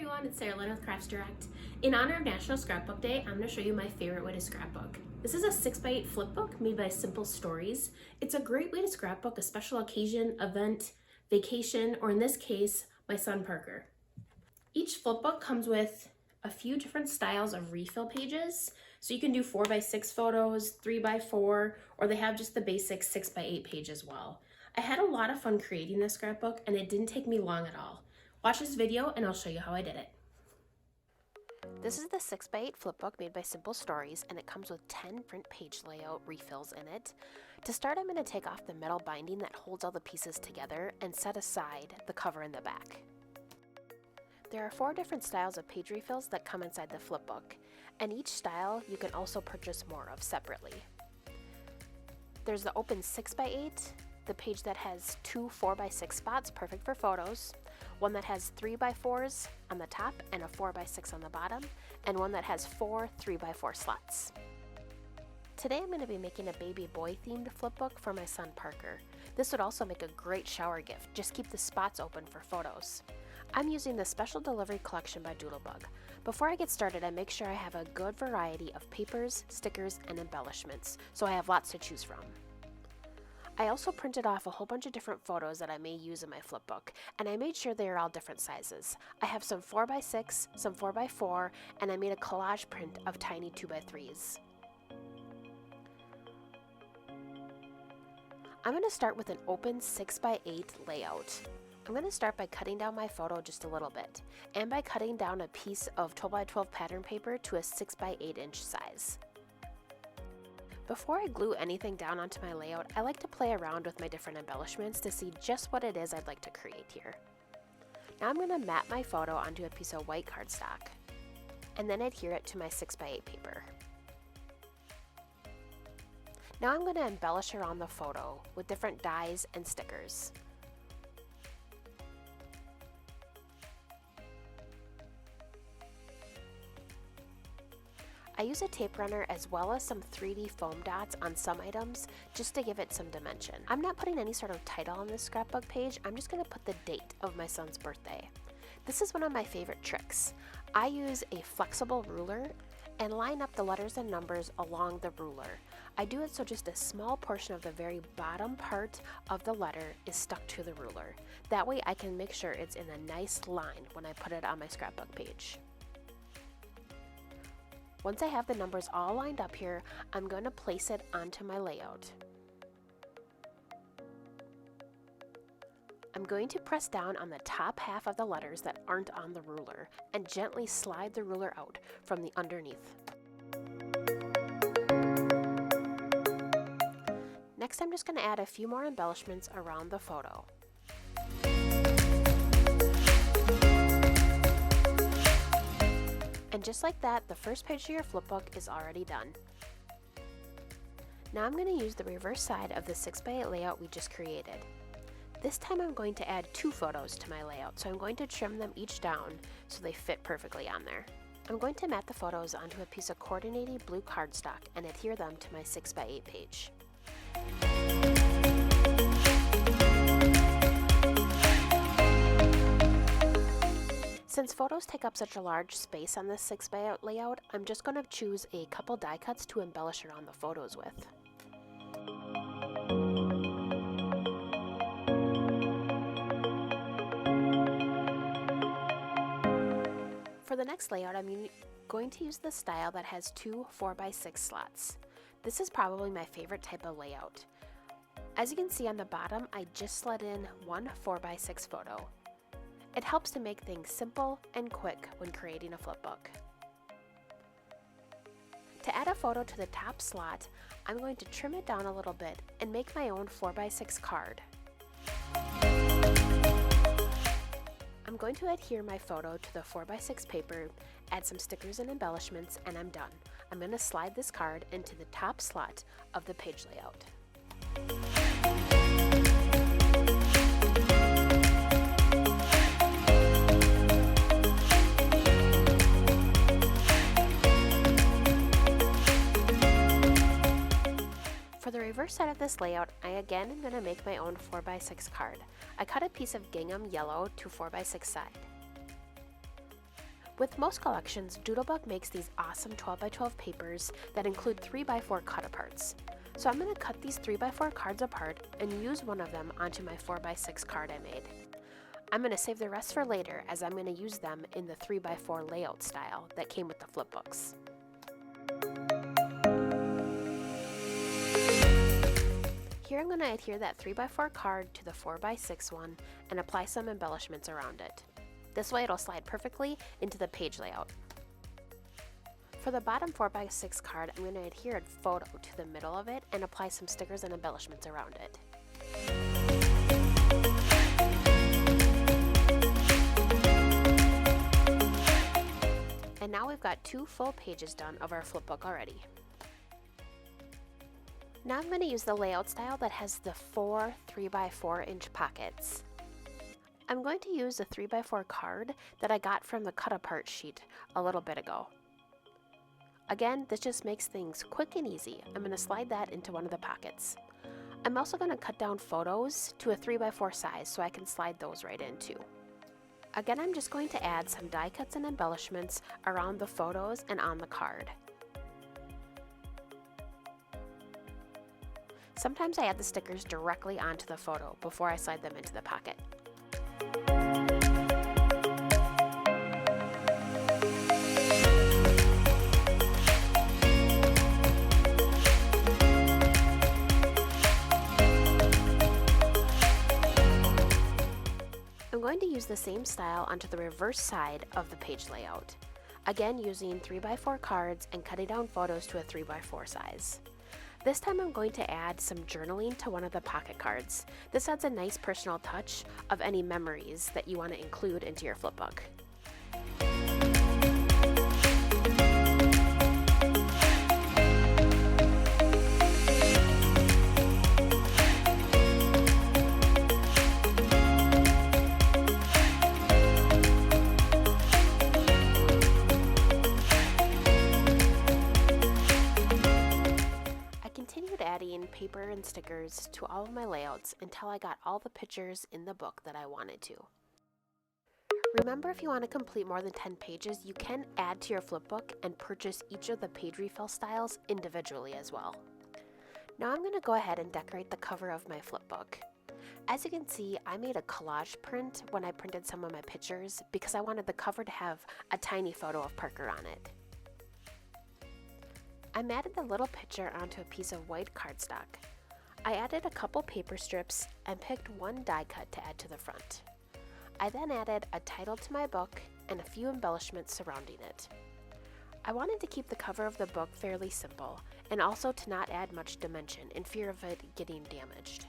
everyone, it's Sarah Lynn with Crafts Direct. In honor of National Scrapbook Day, I'm going to show you my favorite way to scrapbook. This is a 6x8 flipbook made by Simple Stories. It's a great way to scrapbook a special occasion, event, vacation, or in this case, my son Parker. Each flipbook comes with a few different styles of refill pages. So you can do 4x6 photos, 3x4, or they have just the basic 6x8 page as well. I had a lot of fun creating this scrapbook and it didn't take me long at all. Watch this video and I'll show you how I did it. This is the 6x8 flipbook made by Simple Stories, and it comes with 10 print page layout refills in it. To start, I'm going to take off the metal binding that holds all the pieces together and set aside the cover in the back. There are 4 different styles of page refills that come inside the flipbook, and each style you can also purchase more of separately. There's the open 6x8, the page that has 2 4x6 spots, perfect for photos, one that has 3x4s on the top and a 4x6 on the bottom, and one that has 4 3x4 slots. Today I'm going to be making a baby boy themed flipbook for my son Parker. This would also make a great shower gift, just keep the spots open for photos. I'm using the Special Delivery Collection by Doodlebug. Before I get started, I make sure I have a good variety of papers, stickers, and embellishments, so I have lots to choose from. I also printed off a whole bunch of different photos that I may use in my flipbook, and I made sure they are all different sizes. I have some 4x6, some 4x4, and I made a collage print of tiny 2x3s. I'm going to start with an open 6x8 layout. I'm going to start by cutting down my photo just a little bit, and by cutting down a piece of 12x12 pattern paper to a 6x8 inch size. Before I glue anything down onto my layout, I like to play around with my different embellishments to see just what it is I'd like to create here. Now I'm going to map my photo onto a piece of white cardstock, and then adhere it to my 6x8 paper. Now I'm going to embellish around the photo with different dies and stickers. I use a tape runner as well as some 3D foam dots on some items just to give it some dimension. I'm not putting any sort of title on this scrapbook page, I'm just going to put the date of my son's birthday. This is one of my favorite tricks. I use a flexible ruler and line up the letters and numbers along the ruler. I do it so just a small portion of the very bottom part of the letter is stuck to the ruler. That way I can make sure it's in a nice line when I put it on my scrapbook page. Once I have the numbers all lined up here, I'm going to place it onto my layout. I'm going to press down on the top half of the letters that aren't on the ruler and gently slide the ruler out from the underneath. Next, I'm just going to add a few more embellishments around the photo. And just like that, the first page of your flipbook is already done. Now I'm going to use the reverse side of the 6x8 layout we just created. This time I'm going to add 2 photos to my layout, so I'm going to trim them each down so they fit perfectly on there. I'm going to mat the photos onto a piece of coordinating blue cardstock and adhere them to my 6x8 page. Since photos take up such a large space on this 6x8 layout, I'm just going to choose a couple die cuts to embellish around the photos with. For the next layout, I'm going to use the style that has 2 4x6 slots. This is probably my favorite type of layout. As you can see on the bottom, I just slid in one 4x6 photo. It helps to make things simple and quick when creating a flipbook. To add a photo to the top slot, I'm going to trim it down a little bit and make my own 4x6 card. I'm going to adhere my photo to the 4x6 paper, add some stickers and embellishments, and I'm done. I'm going to slide this card into the top slot of the page layout. For the reverse side of this layout, I again am going to make my own 4x6 card. I cut a piece of gingham yellow to 4x6 side. With most collections, Doodlebug makes these awesome 12x12 papers that include 3x4 cut-aparts. So I'm going to cut these 3x4 cards apart and use one of them onto my 4x6 card I made. I'm going to save the rest for later as I'm going to use them in the 3x4 layout style that came with the flipbooks. Here I'm going to adhere that 3x4 card to the 4x6 one and apply some embellishments around it. This way it'll slide perfectly into the page layout. For the bottom 4x6 card, I'm going to adhere a photo to the middle of it and apply some stickers and embellishments around it. And now we've got 2 full pages done of our flipbook already. Now I'm going to use the layout style that has the 4 3x4 inch pockets. I'm going to use a 3x4 card that I got from the cut apart sheet a little bit ago. Again, this just makes things quick and easy. I'm going to slide that into one of the pockets. I'm also going to cut down photos to a 3x4 size so I can slide those right in too. Again, I'm just going to add some die cuts and embellishments around the photos and on the card. Sometimes I add the stickers directly onto the photo before I slide them into the pocket. I'm going to use the same style onto the reverse side of the page layout. Again, using 3x4 cards and cutting down photos to a 3x4 size. This time I'm going to add some journaling to one of the pocket cards. This adds a nice personal touch of any memories that you want to include into your flipbook. Adding paper and stickers to all of my layouts until I got all the pictures in the book that I wanted to. Remember, if you want to complete more than 10 pages, you can add to your flipbook and purchase each of the page refill styles individually as well. Now I'm going to go ahead and decorate the cover of my flipbook. As you can see, I made a collage print when I printed some of my pictures because I wanted the cover to have a tiny photo of Parker on it. I matted the little picture onto a piece of white cardstock. I added a couple paper strips and picked one die cut to add to the front. I then added a title to my book and a few embellishments surrounding it. I wanted to keep the cover of the book fairly simple and also to not add much dimension in fear of it getting damaged.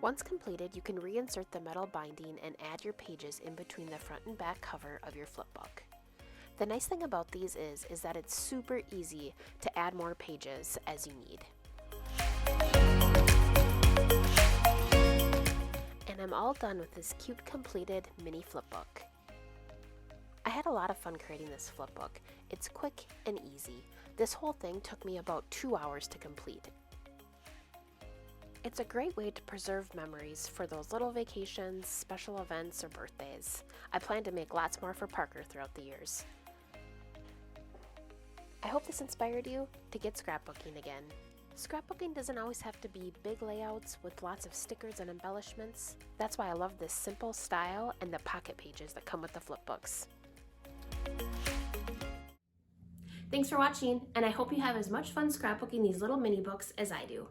Once completed, you can reinsert the metal binding and add your pages in between the front and back cover of your flipbook. The nice thing about these is that it's super easy to add more pages as you need. And I'm all done with this cute completed mini flipbook. I had a lot of fun creating this flipbook. It's quick and easy. This whole thing took me about 2 hours to complete. It's a great way to preserve memories for those little vacations, special events, or birthdays. I plan to make lots more for Parker throughout the years. I hope this inspired you to get scrapbooking again. Scrapbooking doesn't always have to be big layouts with lots of stickers and embellishments. That's why I love this simple style and the pocket pages that come with the flipbooks. Thanks for watching, and I hope you have as much fun scrapbooking these little mini books as I do.